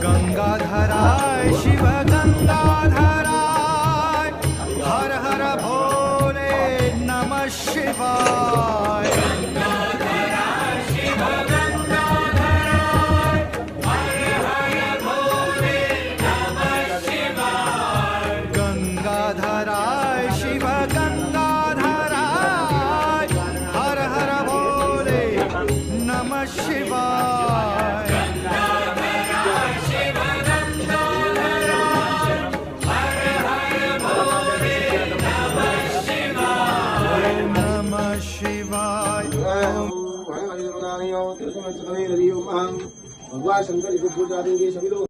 गंगाधराय शिव गंगाधराय हर हर भोले नमः शिवाय गंगाधराय शिव गंगाधराय हर हर भोले नमः शिवाय नमः शिवाय भगवान शंकर को पूजा देंगे सभी लोग।